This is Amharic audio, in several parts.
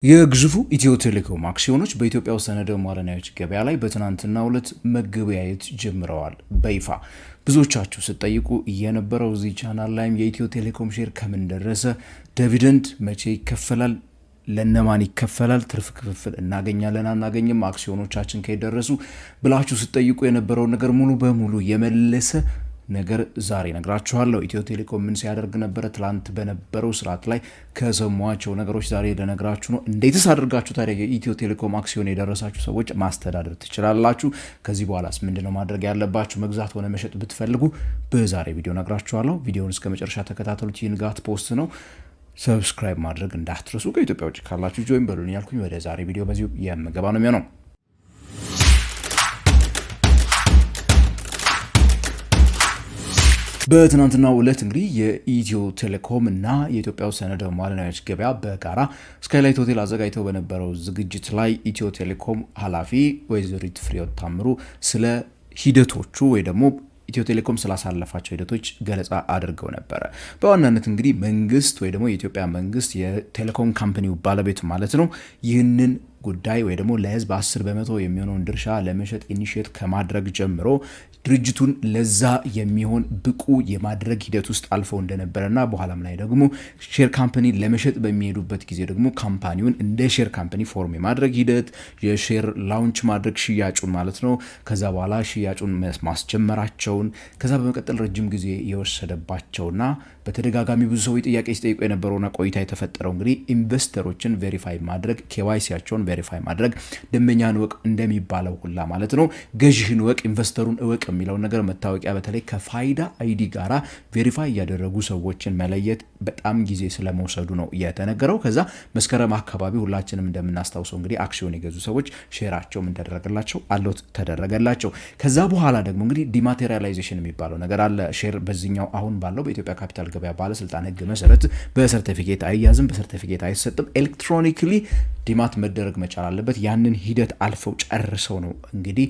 የግዙፉ ኢትዮ ቴሌኮም አክሲዮኖች በኢትዮጵያ ሰነደ ሙዓለንያዎች ገበያ ላይ በትናንትናው ዕለት መገበያየት ጀምረዋል። በይፋ ብዙዎቻችሁ ስትጠይቁ የነበረው እዚህ ቻናል ላይም የኢትዮ ቴሌኮም ሼር ከምን ደረሰ፣ ዲቪደንድ መቼ ይከፈላል፣ ለነማን ይከፈላል፣ ትርፍ ክፍፍል እናገኛለን አናገኝም፣ አክሲዮኖቻችን ከደረሱ ብላችሁ ስትጠይቁ የነበረው ነገር ሙሉ በሙሉ የመለሰ ነገር ዛሬ ነግራችኋለሁ። ኢትዮ ቴሌኮም ምን ሲያደርግ ነበር ትላንት በነበረው ስርዓት ላይ ከሰሟቸው ነገሮች ዛሬ ለነግራችሁ ነው። እንዴትስ አድርጋችሁ ታዲያ የኢትዮ ቴሌኮም አክሲዮን የደረሳችሁ ሰዎች ማስተዳደር ትችላላችሁ? ከዚህ በኋላስ ምንድነው ማድረግ ያለባችሁ? መግዛት ሆነ መሸጥ ብትፈልጉ በዛሬ ቪዲዮ ነግራችኋለሁ። ቪዲዮውን እስከ መጨረሻ ተከታተሉት። ንጋት ፖስት ነው። ሰብስክራይብ ማድረግ እንዳትረሱ። ከኢትዮጵያ ውጭ ካላችሁ ጆይን በሉኝ ያልኩኝ ወደ ዛሬ ቪዲዮ በዚሁ የምገባ ነው የሚሆነው። በትናንትናው ዕለት እንግዲህ የኢትዮ ቴሌኮም እና የኢትዮጵያ ሰነደ ሙዓለንያዎች ገበያ በጋራ ስካይላይት ሆቴል አዘጋጅተው በነበረው ዝግጅት ላይ ኢትዮ ቴሌኮም ኃላፊ ወይዘሪት ፍሬሕይወት ታምሩ ስለ ሂደቶቹ ወይ ደግሞ ኢትዮ ቴሌኮም ስላሳለፋቸው ሂደቶች ገለጻ አድርገው ነበር። በዋናነት እንግዲህ መንግስት ወይ ደግሞ የኢትዮጵያ መንግስት የቴሌኮም ካምፓኒው ባለቤት ማለት ነው ይህንን ጉዳይ ወይ ደግሞ ለህዝብ 10% የሚሆነውን ድርሻ ለመሸጥ ኢኒሼት ከማድረግ ጀምሮ ድርጅቱን ለዛ የሚሆን ብቁ የማድረግ ሂደት ውስጥ አልፈው እንደነበረና በኋላም ላይ ደግሞ ሼር ካምፓኒ ለመሸጥ በሚሄዱበት ጊዜ ደግሞ ካምፓኒውን እንደ ሼር ካምፓኒ ፎርም የማድረግ ሂደት የሼር ላውንች ማድረግ ሽያጩን ማለት ነው። ከዛ በኋላ ሽያጩን ማስጀመራቸውን ከዛ በመቀጠል ረጅም ጊዜ የወሰደባቸውና በተደጋጋሚ ብዙ ሰዎች ጥያቄ ሲጠይቁ የነበረውና ቆይታ የተፈጠረው እንግዲህ ኢንቨስተሮችን ቬሪፋይ ማድረግ ኬዋይሲያቸውን ቬሪፋይ ማድረግ ደንበኛን ወቅ እንደሚባለው ሁላ ማለት ነው። ገዥህን ወቅ ኢንቨስተሩን ወቅ የሚለው ነገር መታወቂያ በተለይ ከፋይዳ አይዲ ጋራ ቬሪፋይ ያደረጉ ሰዎችን መለየት በጣም ጊዜ ስለመውሰዱ ነው የተነገረው። ከዛ መስከረም አካባቢ ሁላችንም እንደምናስታውሰው እንግዲህ አክሲዮን የገዙ ሰዎች ሼራቸው ምን ተደረገላቸው? አሎት ተደረገላቸው። ከዛ በኋላ ደግሞ እንግዲህ ዲማቴሪያላይዜሽን የሚባለው ነገር አለ። ሼር በዚህኛው አሁን ባለው በኢትዮጵያ ካፒታል ገበያ ባለስልጣን ህግ መሰረት በሰርቲፊኬት አይያዝም፣ በሰርቲፊኬት አይሰጥም። ኤሌክትሮኒክሊ ዲማት መደረግ መቻል አለበት። ያንን ሂደት አልፈው ጨርሰው ነው እንግዲህ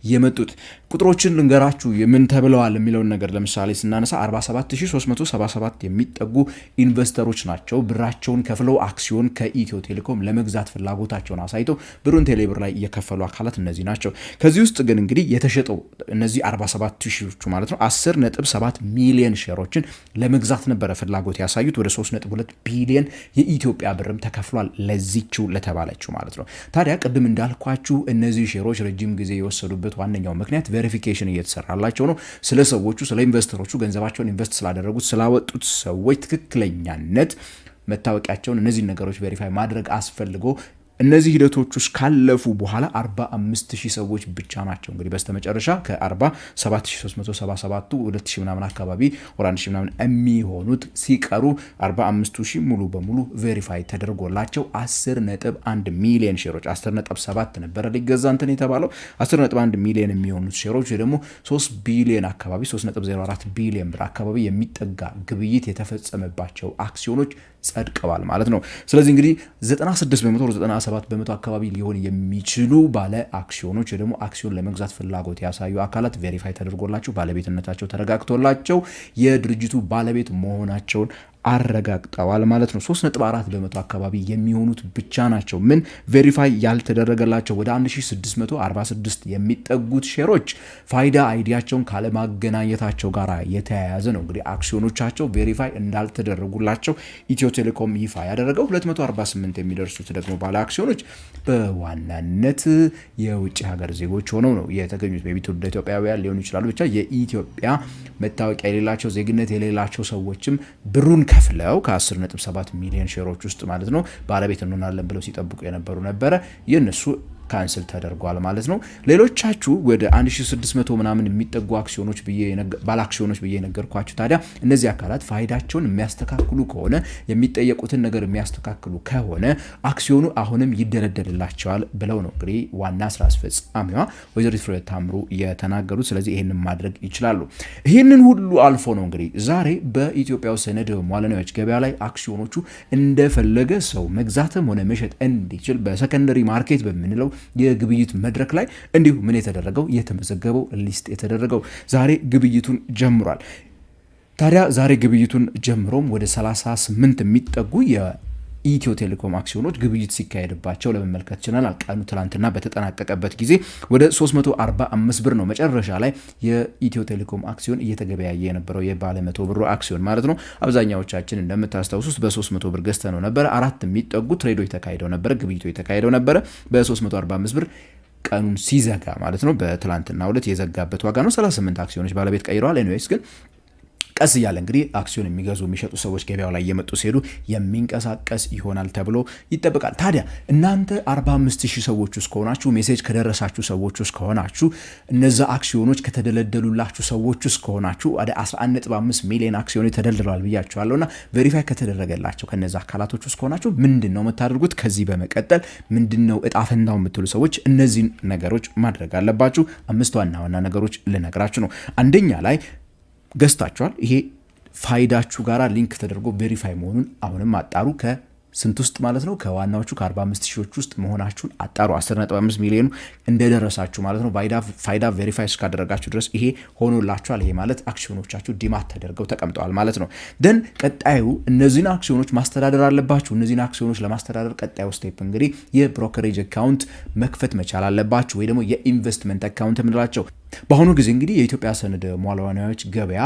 የመጡት። ቁጥሮችን ልንገራችሁ ምን ተብለዋል የሚለውን ነገር ለምሳሌ ስናነሳ 47377 የሚጠጉ ኢንቨስተሮች ናቸው ብራቸውን ከፍለው አክሲዮን ከኢትዮ ቴሌኮም ለመግዛት ፍላጎታቸውን አሳይተው ብሩን ቴሌብር ላይ የከፈሉ አካላት እነዚህ ናቸው። ከዚህ ውስጥ ግን እንግዲህ የተሸጠው እነዚህ 47000ዎቹ ማለት ነው 10.7 ሚሊዮን ሼሮችን ለመግዛት ነበረ ፍላጎት ያሳዩት። ወደ 3.2 ቢሊዮን የኢትዮጵያ ብርም ተከፍሏል ለዚህው ለተባለችው ማለት ነው። ታዲያ ቅድም እንዳልኳችሁ እነዚህ ሼሮች ረጅም ጊዜ የወሰዱበት ዋነኛው ምክንያት ቬሪፊኬሽን እየተሰራላቸው ነው። ስለ ሰዎቹ ስለ ኢንቨስተሮቹ ገንዘባቸውን ኢንቨስት ስላደረጉት ስላወጡት ሰዎች ትክክለኛነት መታወቂያቸውን እነዚህ ነገሮች ቬሪፋይ ማድረግ አስፈልጎ እነዚህ ሂደቶች ውስጥ ካለፉ በኋላ 45000 ሰዎች ብቻ ናቸው እንግዲህ በስተመጨረሻ ከ47377 2000 ምናምን አካባቢ ወደ 1000 ምናምን የሚሆኑት ሲቀሩ 45000 ሙሉ በሙሉ ቬሪፋይ ተደርጎላቸው 10.1 ሚሊዮን ሼሮች 10.7 ነበር ሊገዛ እንትን የተባለው 10.1 ሚሊዮን የሚሆኑት ሼሮች ደግሞ 3 ቢሊዮን አካባቢ 3.04 ቢሊዮን ብር አካባቢ የሚጠጋ ግብይት የተፈጸመባቸው አክሲዮኖች ጸድቀዋል ማለት ነው። ስለዚህ እንግዲህ 97% አካባቢ ሊሆን የሚችሉ ባለ አክሲዮኖች ደግሞ አክሲዮን ለመግዛት ፍላጎት ያሳዩ አካላት ቬሪፋይ ተደርጎላቸው ባለቤትነታቸው ተረጋግጦላቸው የድርጅቱ ባለቤት መሆናቸውን አረጋግጠዋል ማለት ነው። 3.4% አካባቢ የሚሆኑት ብቻ ናቸው ምን ቬሪፋይ ያልተደረገላቸው። ወደ 1646 የሚጠጉት ሼሮች ፋይዳ አይዲያቸውን ካለማገናኘታቸው ጋር የተያያዘ ነው እንግዲህ አክሲዮኖቻቸው ቬሪፋይ እንዳልተደረጉላቸው ኢትዮ ቴሌኮም ይፋ ያደረገው። 248 የሚደርሱት ደግሞ ባለ አክሲዮኖች በዋናነት የውጭ ሀገር ዜጎች ሆነው ነው የተገኙት። በኢትዮጵያ ኢትዮጵያውያን ሊሆኑ ይችላሉ። ብቻ የኢትዮጵያ መታወቂያ የሌላቸው ዜግነት የሌላቸው ሰዎችም ብሩን ከፍለው ከ10.7 ሚሊዮን ሼሮች ውስጥ ማለት ነው ባለቤት እንሆናለን ብለው ሲጠብቁ የነበሩ ነበረ። የነሱ ካንስል ተደርጓል ማለት ነው። ሌሎቻችሁ ወደ 1600 ምናምን የሚጠጉ አክሲዮኖች ባለ አክሲዮኖች ነገርኳችሁ። ታዲያ እነዚህ አካላት ፋይዳቸውን የሚያስተካክሉ ከሆነ የሚጠየቁትን ነገር የሚያስተካክሉ ከሆነ አክሲዮኑ አሁንም ይደለደልላቸዋል ብለው ነው እንግዲህ ዋና ስራ አስፈጻሚዋ ወይዘሪት ፍሬሕይወት ታምሩ የተናገሩት። ስለዚህ ይሄንን ማድረግ ይችላሉ። ይሄንን ሁሉ አልፎ ነው እንግዲህ ዛሬ በኢትዮጵያ ሰነደ ሙዓለንያዎች ገበያ ላይ አክሲዮኖቹ እንደፈለገ ሰው መግዛትም ሆነ መሸጥ እንዲችል በሰከንደሪ ማርኬት በምንለው የግብይት መድረክ ላይ እንዲሁ ምን የተደረገው የተመዘገበው ሊስት የተደረገው ዛሬ ግብይቱን ጀምሯል። ታዲያ ዛሬ ግብይቱን ጀምሮም ወደ 38 የሚጠጉ ኢትዮ ቴሌኮም አክሲዮኖች ግብይት ሲካሄድባቸው ለመመልከት ችለናል። ቀኑ ትላንትና በተጠናቀቀበት ጊዜ ወደ 345 ብር ነው መጨረሻ ላይ የኢትዮ ቴሌኮም አክሲዮን እየተገበያየ የነበረው የባለ 100 ብር አክሲዮን ማለት ነው። አብዛኛዎቻችን እንደምታስታውሱት በ300 ብር ገዝተነው ነበር። አራት የሚጠጉ ትሬዶች ተካሂደው ነበር፣ ግብይቶች ተካሂደው ነበር በ345 ብር ቀኑን ሲዘጋ ማለት ነው። በትላንትናው ዕለት የዘጋበት ዋጋ ነው። 38 አክሲዮኖች ባለቤት ቀይረዋል። ኤኒዌይስ ግን ቀስ እያለ እንግዲህ አክሲዮን የሚገዙ የሚሸጡ ሰዎች ገበያው ላይ እየመጡ ሲሄዱ የሚንቀሳቀስ ይሆናል ተብሎ ይጠበቃል። ታዲያ እናንተ 45000 ሰዎች ውስጥ ከሆናችሁ፣ ሜሴጅ ከደረሳችሁ ሰዎች ውስጥ ከሆናችሁ፣ እነዛ አክሲዮኖች ከተደለደሉላችሁ ሰዎች ውስጥ ከሆናችሁ ወደ 11.5 ሚሊዮን አክሲዮኖች ተደልድለዋል ብያችኋለሁና ቬሪፋይ ከተደረገላቸው ከነዛ አካላቶች ውስጥ ከሆናችሁ ምንድነው የምታደርጉት? ከዚህ በመቀጠል ምንድነው እጣ ፈንታው የምትሉ ሰዎች እነዚህን ነገሮች ማድረግ አለባችሁ። 5 ዋና ዋና ነገሮች ልነግራችሁ ነው። አንደኛ ላይ ገዝታችኋል። ይሄ ፋይዳችሁ ጋራ ሊንክ ተደርጎ ቬሪፋይ መሆኑን አሁንም አጣሩ። ከስንት ውስጥ ማለት ነው? ከዋናዎቹ ከ45000 ውስጥ መሆናችሁን አጣሩ። 10.5 ሚሊዮኑ እንደደረሳችሁ ማለት ነው። ፋይዳ ቬሪፋይ እስካደረጋችሁ ድረስ ይሄ ሆኖላችኋል። ይሄ ማለት አክሲዮኖቻችሁ ዲማት ተደርገው ተቀምጠዋል ማለት ነው። ደን ቀጣዩ እነዚህን አክሲዮኖች ማስተዳደር አለባችሁ። እነዚህን አክሲዮኖች ለማስተዳደር ቀጣዩ ስቴፕ እንግዲህ የብሮከሬጅ አካውንት መክፈት መቻል አለባችሁ፣ ወይ ደግሞ የኢንቨስትመንት አካውንት የምንላቸው። በአሁኑ ጊዜ እንግዲህ የኢትዮጵያ ሰነደ ሙዓለ ንዋዮች ገበያ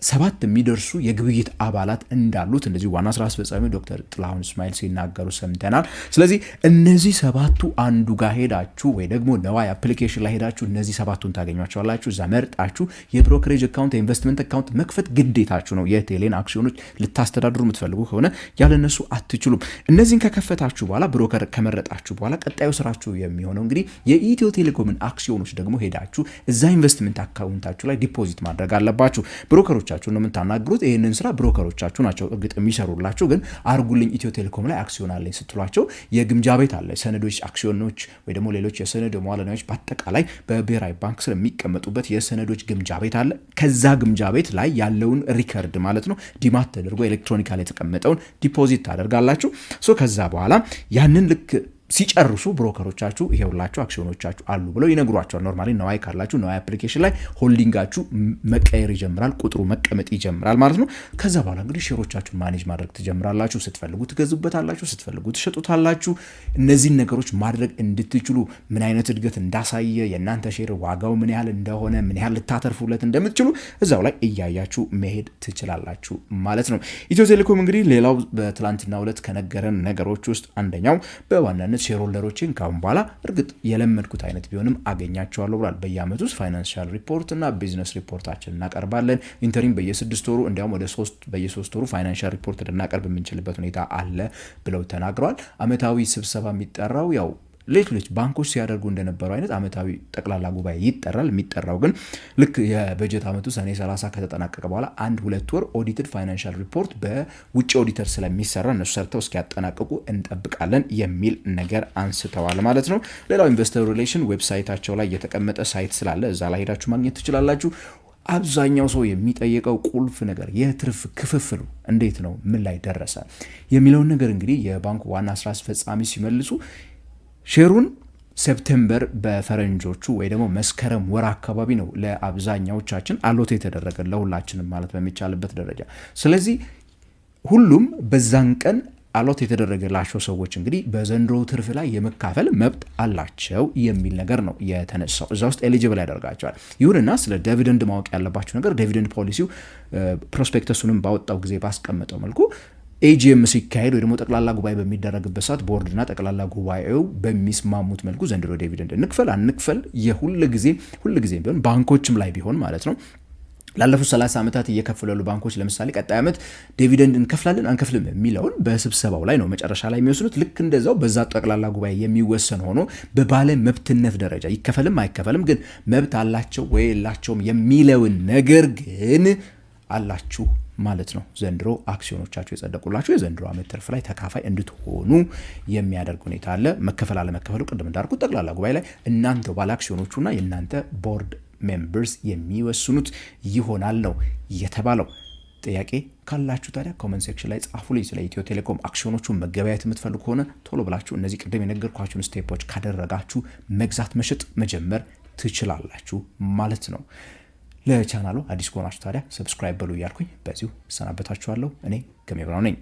7 የሚደርሱ የግብይት አባላት እንዳሉት እንደዚህ ዋና ስራ አስፈጻሚ ዶክተር ጥላሁን እስማኤል ሲናገሩ ሰምተናል። ስለዚህ እነዚህ 7ቱ አንዱ ጋር ሄዳችሁ ወይ ደግሞ ነዋይ አፕሊኬሽን ላይ ሄዳችሁ እነዚህ 7ቱን ታገኟቸዋላችሁ። እዛ መርጣችሁ የብሮከሬጅ አካውንት የኢንቨስትመንት አካውንት መክፈት ግዴታችሁ ነው። የቴሌን አክሲዮኖች ልታስተዳድሩ የምትፈልጉ ከሆነ ያለነሱ አትችሉም። እነዚህን ከከፈታችሁ በኋላ ብሮከር ከመረጣችሁ በኋላ ቀጣዩ ስራችሁ የሚሆነው እንግዲህ የኢትዮ ቴሌኮምን አክሲዮኖች ደግሞ ሄዳችሁ እዛ ኢንቨስትመንት አካውንታችሁ ላይ ዲፖዚት ማድረግ አለባችሁ። ብሮከሮቻችሁ ነው የምታናግሩት። ይሄንን ስራ ብሮከሮቻችሁ ናቸው እርግጥ የሚሰሩላችሁ። ግን አርጉልኝ ኢትዮ ቴሌኮም ላይ አክሲዮን አለኝ ስትሏቸው የግምጃ ቤት አለ፣ ሰነዶች አክሲዮኖች ወይ ደግሞ ሌሎች የሰነድ ሙዓለ ንዋዮች በአጠቃላይ በብሔራዊ ባንክ ስር የሚቀመጡበት የሰነዶች ግምጃ ቤት አለ። ከዛ ግምጃ ቤት ላይ ያለውን ሪከርድ ማለት ነው ዲማት ተደርጎ ኤሌክትሮኒካሊ የተቀመጠውን ዲፖዚት ታደርጋላችሁ። ከዛ በኋላ ያንን ልክ ሲጨርሱ ብሮከሮቻችሁ ይሄውላችሁ አክሲዮኖቻችሁ አሉ ብለው ይነግሯቸዋል። ኖርማሊ ነዋይ ካላችሁ ነዋይ አፕሊኬሽን ላይ ሆልዲንጋችሁ መቀየር ይጀምራል፣ ቁጥሩ መቀመጥ ይጀምራል ማለት ነው። ከዛ በኋላ እንግዲህ ሼሮቻችሁን ማኔጅ ማድረግ ትጀምራላችሁ። ስትፈልጉ ትገዙበታላችሁ፣ ስትፈልጉ ትሸጡታላችሁ። እነዚህን ነገሮች ማድረግ እንድትችሉ ምን አይነት እድገት እንዳሳየ የእናንተ ሼር ዋጋው ምን ያህል እንደሆነ ምን ያህል ልታተርፉለት እንደምትችሉ እዛው ላይ እያያችሁ መሄድ ትችላላችሁ ማለት ነው። ኢትዮ ቴሌኮም እንግዲህ ሌላው በትላንትናው ዕለት ከነገረን ነገሮች ውስጥ አንደኛው በዋናነት ሼር ሆልደሮችን ካሁን በኋላ እርግጥ የለመድኩት አይነት ቢሆንም አገኛቸዋለሁ ብሏል። በየአመቱ ፋይናንሻል ሪፖርት እና ቢዝነስ ሪፖርታችን እናቀርባለን። ኢንተሪም በየ6 ወሩ እንዲያውም ወደ 3 በየ3 ወሩ ፋይናንሻል ሪፖርት ልናቀርብ የምንችልበት ሁኔታ አለ ብለው ተናግረዋል። አመታዊ ስብሰባ የሚጠራው ያው ሌሎች ባንኮች ሲያደርጉ እንደነበረው አይነት አመታዊ ጠቅላላ ጉባኤ ይጠራል። የሚጠራው ግን ልክ የበጀት አመቱ ሰኔ 30 ከተጠናቀቀ በኋላ 1-2 ወር ኦዲትድ ፋይናንሻል ሪፖርት በውጭ ኦዲተር ስለሚሰራ እነሱ ሰርተው እስኪያጠናቅቁ እንጠብቃለን የሚል ነገር አንስተዋል ማለት ነው። ሌላው ኢንቨስተር ሪሌሽን ዌብሳይታቸው ላይ የተቀመጠ ሳይት ስላለ እዛ ላይ ሄዳችሁ ማግኘት ትችላላችሁ። አብዛኛው ሰው የሚጠየቀው ቁልፍ ነገር የትርፍ ክፍፍሉ እንዴት ነው፣ ምን ላይ ደረሰ የሚለውን ነገር እንግዲህ የባንኩ ዋና ስራ አስፈጻሚ ሲመልሱ ሼሩን ሴፕቴምበር በፈረንጆቹ ወይ ደግሞ መስከረም ወር አካባቢ ነው ለአብዛኛዎቻችን አሎት የተደረገ ለሁላችንም ማለት በሚቻልበት ደረጃ። ስለዚህ ሁሉም በዛን ቀን አሎት የተደረገላቸው ሰዎች እንግዲህ በዘንድሮ ትርፍ ላይ የመካፈል መብት አላቸው የሚል ነገር ነው የተነሳው። እዛ ውስጥ ኤሊጂብል ያደርጋቸዋል። ይሁንና ስለ ዲቪደንድ ማወቅ ያለባቸው ነገር ዲቪደንድ ፖሊሲው ፕሮስፔክተሱንም ባወጣው ጊዜ ባስቀመጠው መልኩ ኤጂኤም ሲካሄድ ወይ ደግሞ ጠቅላላ ጉባኤ በሚደረግበት ሰዓት ቦርድና ጠቅላላ ጉባኤው በሚስማሙት መልኩ ዘንድሮ ዲቪደንድ እንክፈል አንክፈል የሁሉ ጊዜ ቢሆን ባንኮችም ላይ ቢሆን ማለት ነው ላለፉት 30 ዓመታት እየከፈሉ ያሉ ባንኮች ለምሳሌ ቀጣይ ዓመት ዲቪደንድ እንከፍላለን አንከፍልም የሚለውን በስብሰባው ላይ ነው መጨረሻ ላይ የሚወስኑት። ልክ እንደዛው በዛ ጠቅላላ ጉባኤ የሚወሰን ሆኖ በባለ መብትነት ደረጃ ይከፈልም አይከፈልም ግን መብት አላቸው ወይ የላቸውም የሚለውን ነገር ግን አላችሁ ማለት ነው። ዘንድሮ አክሲዮኖቻችሁ የጸደቁላችሁ የዘንድሮ ዓመት ትርፍ ላይ ተካፋይ እንድትሆኑ የሚያደርግ ሁኔታ አለ። መከፈል አለ መከፈሉ ቅድም እንዳልኩት ጠቅላላ ጉባኤ ላይ እናንተ ባለ አክሲዮኖቹና የእናንተ ቦርድ ሜምበርስ የሚወስኑት ይሆናል ነው የተባለው። ጥያቄ ካላችሁ ታዲያ ኮሜንት ሴክሽን ላይ ጻፉልኝ። ስለ ኢትዮ ቴሌኮም አክሲዮኖቹን መገበያየት የምትፈልጉ ከሆነ ቶሎ ብላችሁ እነዚህ ቅድም የነገርኳችሁን ስቴፖች ካደረጋችሁ መግዛት መሸጥ መጀመር ትችላላችሁ ማለት ነው። ለቻናሉ አዲስ ከሆናችሁ ታዲያ ሰብስክራይብ በሉ እያልኩኝ በዚሁ እሰናበታችኋለሁ። እኔ ገሜ ብራው ነኝ።